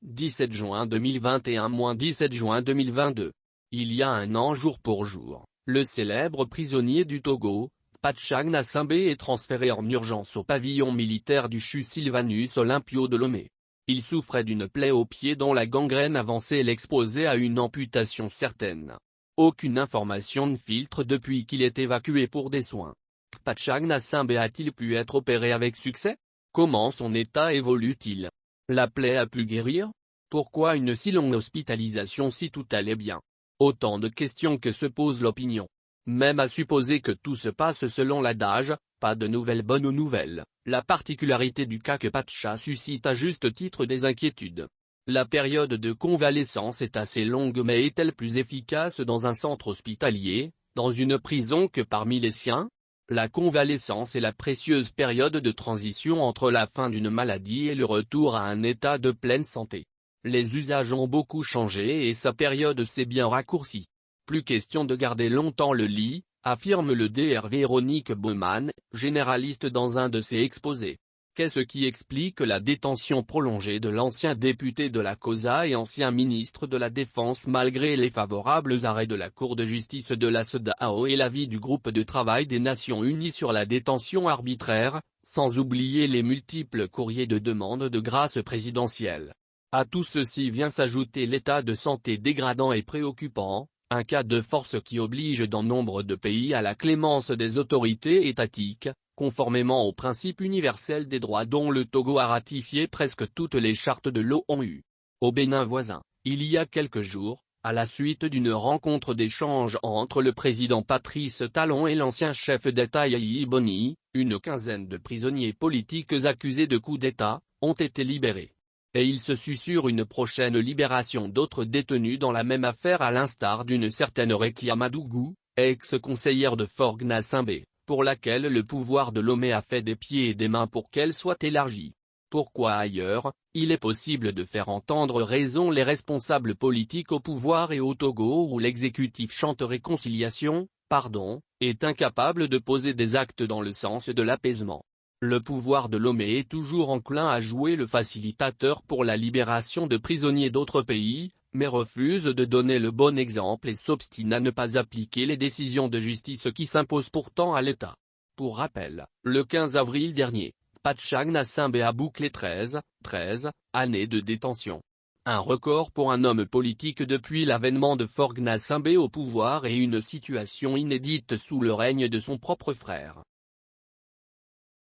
17 juin 2021-17 juin 2022. Il y a un an jour pour jour, le célèbre prisonnier du Togo, Pachang Nassimbe est transféré en urgence au pavillon militaire du CHU Sylvanus Olympio de Lomé. Il souffrait d'une plaie au pied dont la gangrène avancée l'exposait à une amputation certaine. Aucune information ne filtre depuis qu'il est évacué pour des soins. Pachang Nassimbe a-t-il pu être opéré avec succès? Comment son état évolue-t-il? La plaie a pu guérir? Pourquoi une si longue hospitalisation si tout allait bien? Autant de questions que se pose l'opinion. Même à supposer que tout se passe selon l'adage, pas de nouvelles bonnes nouvelles, la particularité du cas que Pacha suscite à juste titre des inquiétudes. La période de convalescence est assez longue, mais est-elle plus efficace dans un centre hospitalier, dans une prison que parmi les siens? La convalescence est la précieuse période de transition entre la fin d'une maladie et le retour à un état de pleine santé. Les usages ont beaucoup changé et sa période s'est bien raccourcie. Plus question de garder longtemps le lit, affirme le Dr Véronique Baumann, généraliste dans un de ses exposés. Qu'est-ce qui explique la détention prolongée de l'ancien député de la COSA et ancien ministre de la Défense malgré les favorables arrêts de la Cour de justice de la CEDEAO et l'avis du groupe de travail des Nations Unies sur la détention arbitraire, sans oublier les multiples courriers de demande de grâce présidentielle? À tout ceci vient s'ajouter l'état de santé dégradant et préoccupant, un cas de force qui oblige dans nombre de pays à la clémence des autorités étatiques, conformément aux principes universels des droits dont le Togo a ratifié presque toutes les chartes de l'ONU. Au Bénin voisin, il y a quelques jours, à la suite d'une rencontre d'échange entre le président Patrice Talon et l'ancien chef d'État Yayi Boni, une quinzaine de prisonniers politiques accusés de coup d'État, ont été libérés. Et il se susurre une prochaine libération d'autres détenus dans la même affaire à l'instar d'une certaine Rekia Madougou, ex-conseillère de Forgue Nassimbe, pour laquelle le pouvoir de Lomé a fait des pieds et des mains pour qu'elle soit élargie. Pourquoi ailleurs, il est possible de faire entendre raison les responsables politiques au pouvoir et au Togo où l'exécutif chante réconciliation, pardon, est incapable de poser des actes dans le sens de l'apaisement. Le pouvoir de Lomé est toujours enclin à jouer le facilitateur pour la libération de prisonniers d'autres pays, mais refuse de donner le bon exemple et s'obstine à ne pas appliquer les décisions de justice qui s'imposent pourtant à l'État. Pour rappel, le 15 avril dernier, Pachang Nassimbe a bouclé 13 années de détention. Un record pour un homme politique depuis l'avènement de Forgue Nassimbe au pouvoir et une situation inédite sous le règne de son propre frère.